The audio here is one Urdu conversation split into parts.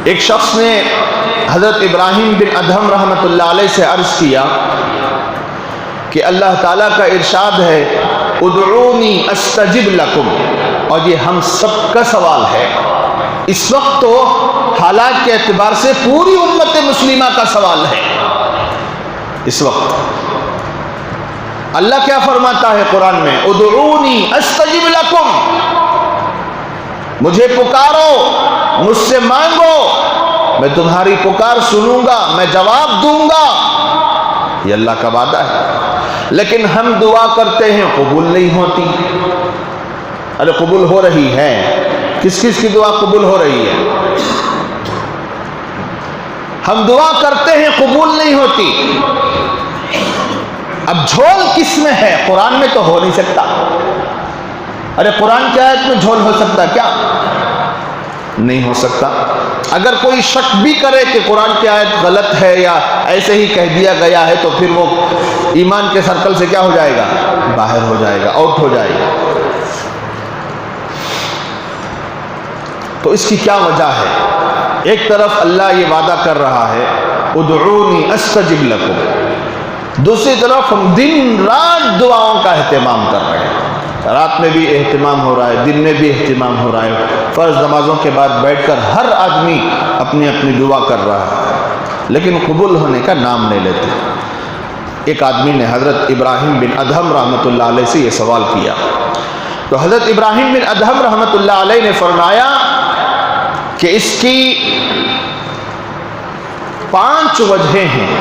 ایک شخص نے حضرت ابراہیم بن ادہم رحمۃ اللہ علیہ سے عرض کیا کہ اللہ تعالیٰ کا ارشاد ہے ادعونی استجب لکم، اور یہ ہم سب کا سوال ہے اس وقت، تو حالات کے اعتبار سے پوری امت مسلمہ کا سوال ہے اس وقت۔ اللہ کیا فرماتا ہے قرآن میں؟ ادعونی استجب لکم، مجھے پکارو، مجھ سے مانگو، میں تمہاری پکار سنوں گا، میں جواب دوں گا، یہ اللہ کا وعدہ ہے۔ لیکن ہم دعا کرتے ہیں قبول نہیں ہوتی۔ ارے قبول ہو رہی ہے، کس کس کی دعا قبول ہو رہی ہے؟ ہم دعا کرتے ہیں قبول نہیں ہوتی۔ اب جھول کس میں ہے؟ قرآن میں تو ہو نہیں سکتا۔ ارے قرآن کی آیت میں جھول ہو سکتا کیا؟ نہیں ہو سکتا۔ اگر کوئی شک بھی کرے کہ قرآن کی آیت غلط ہے یا ایسے ہی کہہ دیا گیا ہے تو پھر وہ ایمان کے سرکل سے کیا ہو جائے گا؟ باہر ہو جائے گا، آؤٹ ہو جائے گا۔ تو اس کی کیا وجہ ہے؟ ایک طرف اللہ یہ وعدہ کر رہا ہے ادعونی استجب لکم، دوسری طرف ہم دن رات دعاؤں کا اہتمام کر رہے ہیں، رات میں بھی اہتمام ہو رہا ہے، دن میں بھی اہتمام ہو رہا ہے، فرض نمازوں کے بعد بیٹھ کر ہر آدمی اپنی اپنی دعا کر رہا ہے، لیکن قبول ہونے کا نام نہیں لیتے۔ ایک آدمی نے حضرت ابراہیم بن ادہم رحمۃ اللہ علیہ سے یہ سوال کیا، تو حضرت ابراہیم بن ادہم رحمۃ اللہ علیہ نے فرمایا کہ اس کی 5 وجہیں ہیں۔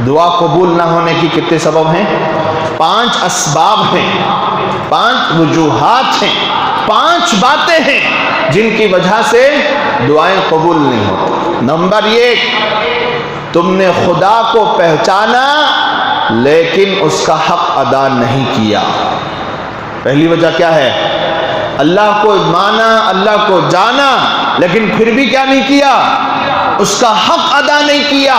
دعا قبول نہ ہونے کی کتنے سبب ہیں؟ 5 اسباب ہیں، 5 وجوہات ہیں، 5 باتیں ہیں جن کی وجہ سے دعائیں قبول نہیں ہوتی۔ نمبر 1، تم نے خدا کو پہچانا لیکن اس کا حق ادا نہیں کیا۔ پہلی وجہ کیا ہے؟ اللہ کو مانا، اللہ کو جانا، لیکن پھر بھی کیا نہیں کیا؟ اس کا حق ادا نہیں کیا۔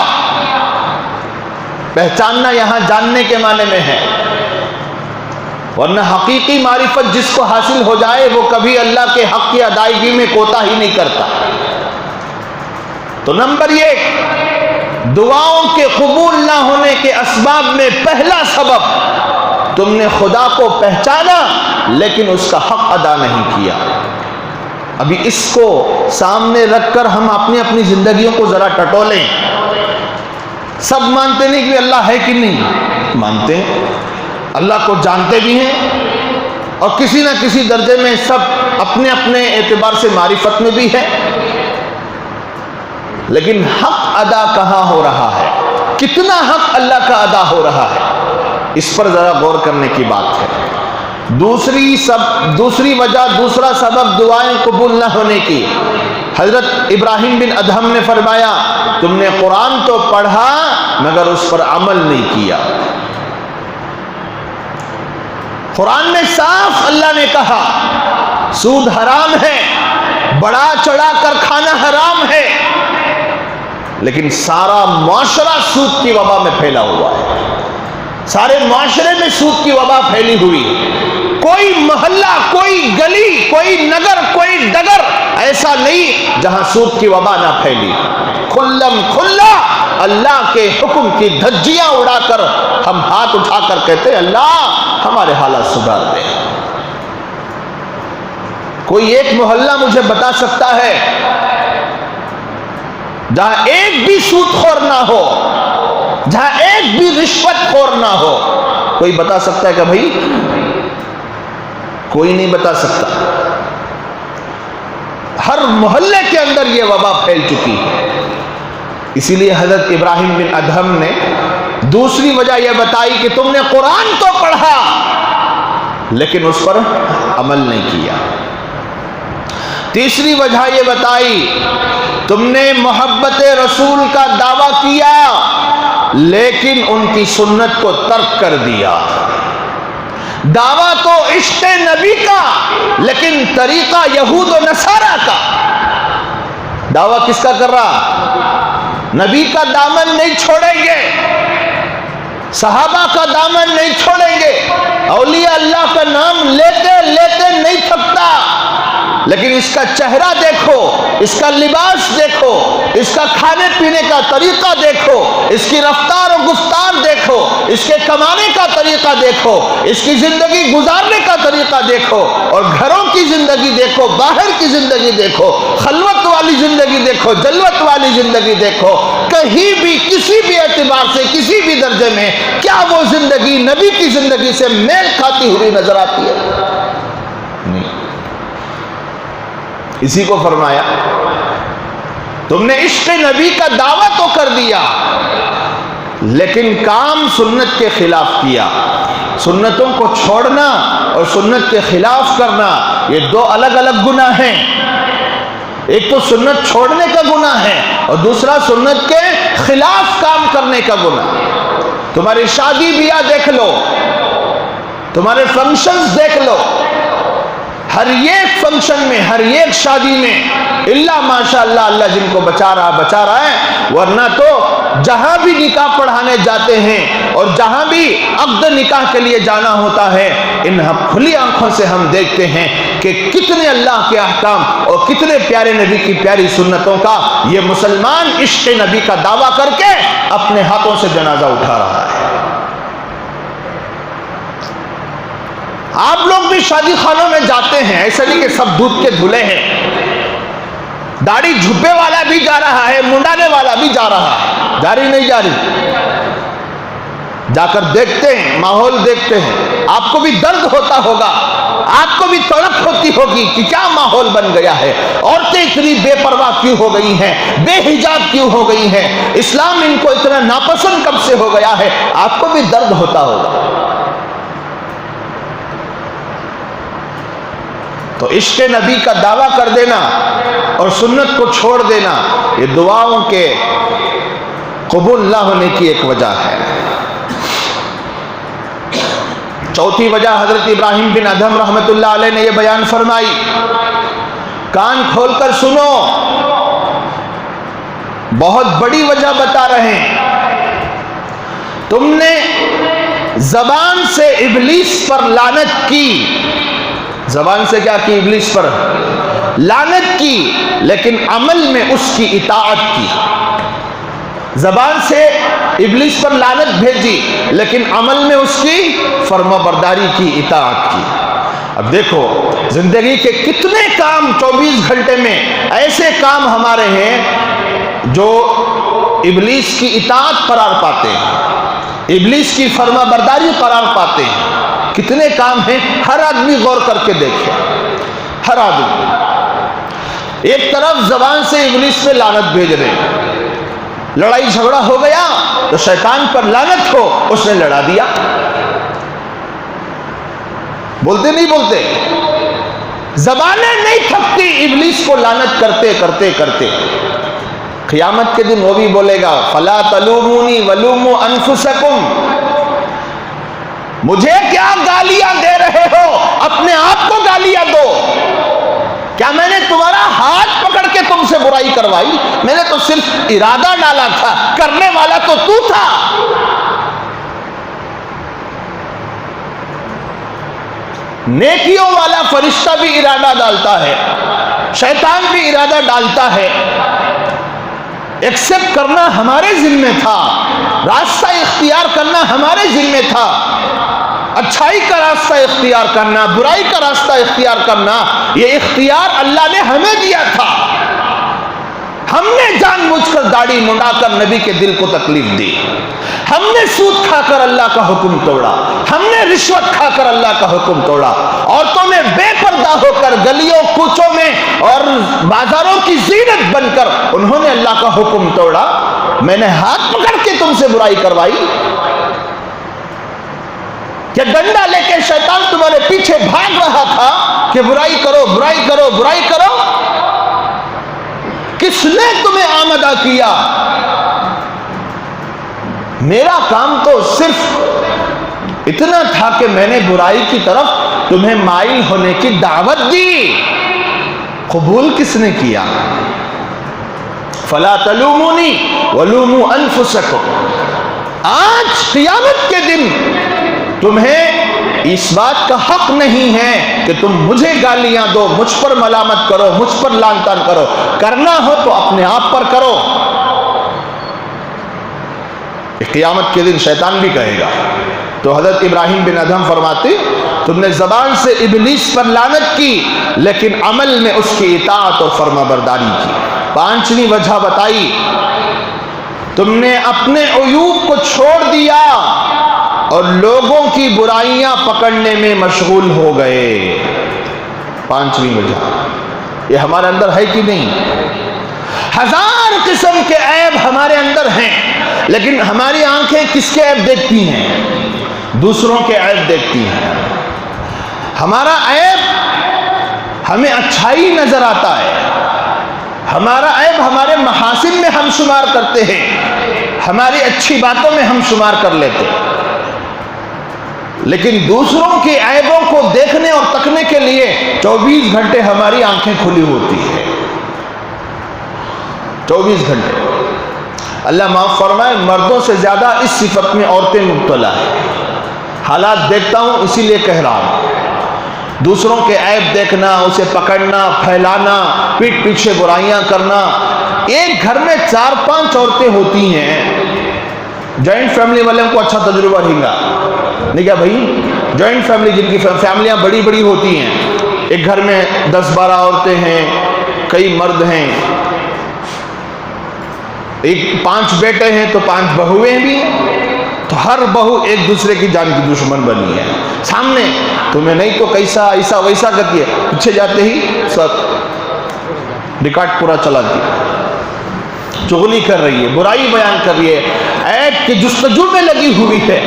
پہچاننا یہاں جاننے کے معنی میں ہے، ورنہ حقیقی معرفت جس کو حاصل ہو جائے وہ کبھی اللہ کے حق کی ادائیگی میں کوتاہی نہیں کرتا۔ تو نمبر 1، دعاؤں کے قبول نہ ہونے کے اسباب میں پہلا سبب، تم نے خدا کو پہچانا لیکن اس کا حق ادا نہیں کیا۔ ابھی اس کو سامنے رکھ کر ہم اپنی اپنی زندگیوں کو ذرا ٹٹولیں۔ سب مانتے نہیں کہ اللہ ہے کہ نہیں؟ مانتے ہیں، اللہ کو جانتے بھی ہیں، اور کسی نہ کسی درجے میں سب اپنے اپنے اعتبار سے معرفت میں بھی ہے، لیکن حق ادا کہاں ہو رہا ہے؟ کتنا حق اللہ کا ادا ہو رہا ہے؟ اس پر ذرا غور کرنے کی بات ہے۔ دوسری وجہ، دوسرا سبب دعائیں قبول نہ ہونے کی، حضرت ابراہیم بن ادہم نے فرمایا تم نے قرآن تو پڑھا مگر اس پر عمل نہیں کیا۔ قرآن میں صاف اللہ نے کہا سود حرام ہے، بڑا چڑھا کر کھانا حرام ہے، لیکن سارا معاشرہ سود کی وبا میں پھیلا ہوا ہے، سارے معاشرے میں سود کی وبا پھیلی ہوئی ہے۔ کوئی محلہ، کوئی گلی، کوئی نگر، کوئی ڈگر ایسا نہیں جہاں سود کی وبا نہ پھیلی۔ کھلم کھلا اللہ کے حکم کی دھجیاں اڑا کر ہم ہاتھ اٹھا کر کہتے اللہ ہمارے حالات سدھار دے۔ کوئی ایک محلہ مجھے بتا سکتا ہے جہاں ایک بھی سود خور نہ ہو، جہاں ایک بھی رشوت خور نہ ہو؟ کوئی بتا سکتا ہے کہ بھائی؟ کوئی نہیں بتا سکتا۔ ہر محلے کے اندر یہ وبا پھیل چکی ہے۔ اسی لیے حضرت ابراہیم بن ادہم نے دوسری وجہ یہ بتائی کہ تم نے قرآن تو پڑھا لیکن اس پر عمل نہیں کیا۔ تیسری وجہ یہ بتائی تم نے محبت رسول کا دعویٰ کیا لیکن ان کی سنت کو ترک کر دیا۔ دعویٰ تو عشق نبی کا لیکن طریقہ یہود و نصارہ کا۔ دعویٰ کس کا کر رہا؟ نبی کا دامن نہیں چھوڑیں گے، صحابہ کا دامن نہیں چھوڑیں گے، اولیاء اللہ کا نام لیتے لیتے نہیں تھکتا، لیکن اس کا چہرہ دیکھو دیکھو، اس کا لباس دیکھو، اس کا کھانے پینے کا طریقہ دیکھو، اس کی رفتار و گفتار دیکھو، اس کے کمانے کا طریقہ دیکھو، اس کی زندگی گزارنے کا طریقہ دیکھو، اور گھروں کی زندگی دیکھو، باہر کی زندگی دیکھو، خلوت والی زندگی دیکھو، جلوت والی زندگی دیکھو، کہیں بھی کسی بھی اعتبار سے کسی بھی درجے میں کیا وہ زندگی نبی کی زندگی سے میل کھاتی ہوئی نظر آتی ہے؟ نہیں۔ اسی کو فرمایا تم نے عشق نبی کا دعویٰ تو کر دیا لیکن کام سنت کے خلاف کیا۔ سنتوں کو چھوڑنا اور سنت کے خلاف کرنا یہ دو الگ الگ گناہ ہیں۔ ایک تو سنت چھوڑنے کا گناہ ہے اور دوسرا سنت کے خلاف کام کرنے کا گناہ۔ تمہاری شادی بیاہ دیکھ لو، تمہارے فنکشنز دیکھ لو، ہر ایک فنکشن میں، ہر ایک شادی میں، اللہ ماشاءاللہ اللہ جن کو بچا رہا ہے، ورنہ تو جہاں بھی نکاح پڑھانے جاتے ہیں اور جہاں بھی عقد نکاح کے لیے جانا ہوتا ہے، ان کھلی آنکھوں سے ہم دیکھتے ہیں کہ کتنے اللہ کے احکام اور کتنے پیارے نبی کی پیاری سنتوں کا یہ مسلمان عشق نبی کا دعویٰ کر کے اپنے ہاتھوں سے جنازہ اٹھا رہا ہے۔ آپ لوگ بھی شادی خانوں میں جاتے ہیں، ایسا نہیں کہ سب دودھ کے دھلے ہیں، داڑھی جھپے والا بھی جا رہا ہے، منڈانے والا بھی جا رہا ہے، جاری نہیں جاری، جا کر دیکھتے ہیں، ماحول دیکھتے ہیں، آپ کو بھی درد ہوتا ہوگا، آپ کو بھی تڑپ ہوتی ہوگی کہ کیا ماحول بن گیا ہے، عورتیں اتنی بے پرواہ کیوں ہو گئی ہیں، بے حجاب کیوں ہو گئی ہیں، اسلام ان کو اتنا ناپسند کب سے ہو گیا ہے، آپ کو بھی درد ہوتا ہوگا۔ تو عشق نبی کا دعویٰ کر دینا اور سنت کو چھوڑ دینا یہ دعاؤں کے قبول نہ ہونے کی ایک وجہ ہے۔ چوتھی وجہ حضرت ابراہیم بن ادھم رحمت اللہ علیہ نے یہ بیان فرمائی، کان کھول کر سنو، بہت بڑی وجہ بتا رہے ہیں۔ تم نے زبان سے ابلیس پر لعنت کی، زبان سے کیا کی؟ ابلیس پر لعنت کی، لیکن عمل میں اس کی اطاعت کی۔ زبان سے ابلیس پر لعنت بھیجی لیکن عمل میں اس کی فرما برداری کی، اطاعت کی۔ اب دیکھو زندگی کے کتنے کام 24 گھنٹے میں ایسے کام ہمارے ہیں جو ابلیس کی اطاعت قرار پاتے ہیں، ابلیس کی فرما برداری قرار پاتے ہیں۔ کتنے کام ہیں، ہر آدمی غور کر کے دیکھے، ہر آدمی ایک طرف زبان سے ابلیس پہ لعنت بھیج رہے ہیں، لڑائی جھگڑا ہو گیا تو شیطان پر لعنت ہو، اس نے لڑا دیا، بولتے نہیں بولتے، زبانیں نہیں تھکتی ابلیس کو لعنت کرتے کرتے کرتے۔ قیامت کے دن وہ بھی بولے گا فلا تلومونی ولوموا انفسکم، مجھے کیا گالیاں دے رہے ہو، اپنے آپ کو گالیاں دو، کیا میں نے تمہارا ہاتھ پکڑ کے تم سے برائی کروائی؟ میں نے تو صرف ارادہ ڈالا تھا، کرنے والا تو تو تھا۔ نیکیوں والا فرشتہ بھی ارادہ ڈالتا ہے، شیطان بھی ارادہ ڈالتا ہے، ایکسپٹ کرنا ہمارے ذمہ تھا، راستہ اختیار کرنا ہمارے ذمہ تھا، اچھائی کا راستہ اختیار کرنا، برائی کا راستہ اختیار کرنا، یہ اختیار اللہ نے ہمیں دیا تھا۔ ہم نے جان بوجھ کر داڑھی منڈا کر نبی کے دل کو تکلیف دی، ہم نے سود کھا کر اللہ کا حکم توڑا، ہم نے رشوت کھا کر اللہ کا حکم توڑا، عورتوں میں بے پردہ ہو کر گلیوں کوچوں میں اور بازاروں کی زینت بن کر انہوں نے اللہ کا حکم توڑا۔ میں نے ہاتھ پکڑ کے تم سے برائی کروائی؟ کہ ڈنڈا لے کے شیطان تمہارے پیچھے بھاگ رہا تھا کہ برائی کرو برائی کرو برائی کرو؟ کس نے تمہیں آمادہ کیا؟ میرا کام تو صرف اتنا تھا کہ میں نے برائی کی طرف تمہیں مائل ہونے کی دعوت دی، قبول کس نے کیا؟ فلا تلومونی ولوموا انفسکم۔ آج قیامت کے دن تمہیں اس بات کا حق نہیں ہے کہ تم مجھے گالیاں دو، مجھ پر ملامت کرو، مجھ پر لعن طعن کرو، کرنا ہو تو اپنے آپ پر کرو۔ قیامت کے دن شیطان بھی کہے گا۔ تو حضرت ابراہیم بن ادہم فرماتے تم نے زبان سے ابلیس پر لعنت کی لیکن عمل میں اس کی اطاعت اور فرما برداری کی۔ پانچویں وجہ بتائی، تم نے اپنے عیوب کو چھوڑ دیا اور لوگوں کی برائیاں پکڑنے میں مشغول ہو گئے۔ پانچویں وجہ یہ ہمارے اندر ہے کہ نہیں؟ ہزار قسم کے عیب ہمارے اندر ہیں، لیکن ہماری آنکھیں کس کے عیب دیکھتی ہیں؟ دوسروں کے عیب دیکھتی ہیں۔ ہمارا عیب ہمیں اچھائی نظر آتا ہے، ہمارا عیب ہمارے محاسن میں ہم شمار کرتے ہیں، ہماری اچھی باتوں میں ہم شمار کر لیتے ہیں، لیکن دوسروں کے عیبوں کو دیکھنے اور تکنے کے لیے 24 گھنٹے ہماری آنکھیں کھلی ہوتی ہیں۔ 24 گھنٹے۔ اللہ معاف فرمائے، مردوں سے زیادہ اس صفت میں عورتیں مبتلا ہیں۔ حالات دیکھتا ہوں اسی لیے کہہ رہا ہوں، دوسروں کے عیب دیکھنا، اسے پکڑنا، پھیلانا، پیٹ پیچھے برائیاں کرنا۔ ایک گھر میں 4-5 عورتیں ہوتی ہیں، جوائنٹ فیملی والوں کو اچھا تجربہ رہے گا نہیں کیا بھائی؟ جوائنٹ فیملی جن کی فیملیاں بڑی بڑی ہوتی ہیں، ایک گھر میں 10-12 عورتیں ہیں، کئی مرد ہیں، 5 بیٹے ہیں تو 5 بہویں بھی ہیں، تو ہر بہو ایک دوسرے کی جان کی دشمن بنی ہے۔ سامنے تمہیں نہیں تو کیسا ایسا ویسا کرتی ہے، پیچھے جاتے ہی سب ریکارڈ پورا چلاتی ہے، چغلی کر رہی ہے، برائی بیان کر رہی ہے، عیب کی جستجو میں لگی ہوئی ہے۔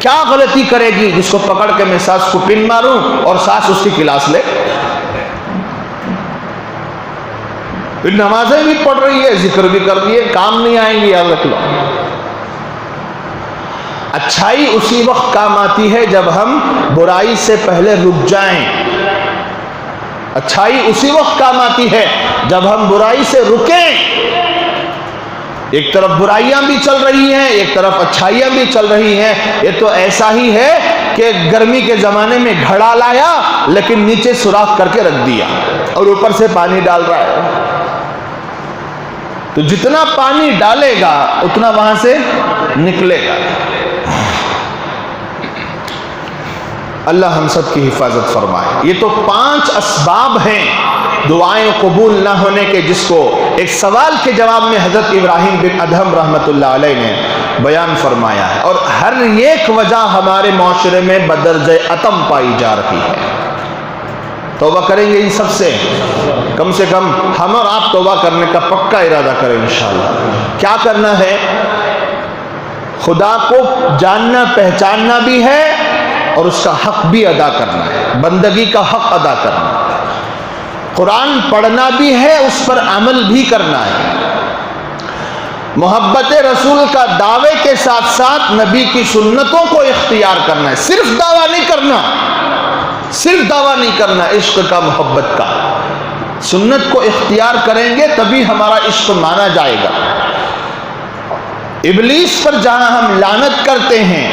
کیا غلطی کرے گی جس کو پکڑ کے میں ساس کو پن ماروں اور ساس اس کی کلاس لے؟ نمازیں بھی پڑھ رہی ہے، ذکر بھی کر رہی ہے، کام نہیں آئیں گی، یاد رکھ لو۔ اچھائی اسی وقت کام آتی ہے جب ہم برائی سے پہلے رک جائیں۔ اچھائی اسی وقت کام آتی ہے جب ہم برائی سے رکیں۔ ایک طرف برائیاں بھی چل رہی ہیں، ایک طرف اچھائیاں بھی چل رہی ہیں۔ یہ تو ایسا ہی ہے کہ گرمی کے زمانے میں گھڑا لایا لیکن نیچے سوراخ کر کے رکھ دیا اور اوپر سے پانی ڈال رہا ہے، تو جتنا پانی ڈالے گا اتنا وہاں سے نکلے گا۔ اللہ ہم سب کی حفاظت فرمائے۔ یہ تو 5 اسباب ہیں دعائیں قبول نہ ہونے کے، جس کو ایک سوال کے جواب میں حضرت ابراہیم بن ادہم رحمۃ اللہ علیہ نے بیان فرمایا ہے، اور ہر ایک وجہ ہمارے معاشرے میں بدرجہ عتم پائی جا رہی ہے۔ توبہ کریں گے ان سب سے، کم ہم اور آپ توبہ کرنے کا پکا ارادہ کریں انشاءاللہ۔ کیا کرنا ہے؟ خدا کو جاننا پہچاننا بھی ہے اور اس کا حق بھی ادا کرنا ہے، بندگی کا حق ادا کرنا ہے، قرآن پڑھنا بھی ہے، اس پر عمل بھی کرنا ہے، محبت رسول کا دعوے کے ساتھ ساتھ نبی کی سنتوں کو اختیار کرنا ہے۔ صرف دعویٰ نہیں کرنا، صرف دعویٰ نہیں کرنا عشق کا، محبت کا، سنت کو اختیار کریں گے تبھی ہمارا عشق مانا جائے گا۔ ابلیس پر جہاں ہم لعنت کرتے ہیں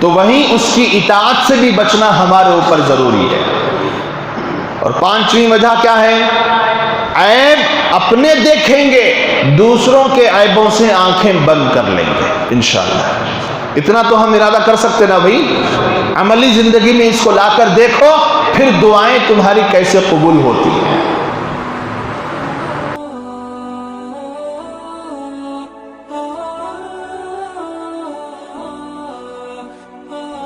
تو وہیں اس کی اطاعت سے بھی بچنا ہمارے اوپر ضروری ہے۔ اور 5ویں وجہ کیا ہے؟ عیب اپنے دیکھیں گے، دوسروں کے عیبوں سے آنکھیں بند کر لیں گے انشاءاللہ۔ اتنا تو ہم ارادہ کر سکتے نا بھائی، عملی زندگی میں اس کو لا کر دیکھو، پھر دعائیں تمہاری کیسے قبول ہوتی ہیں۔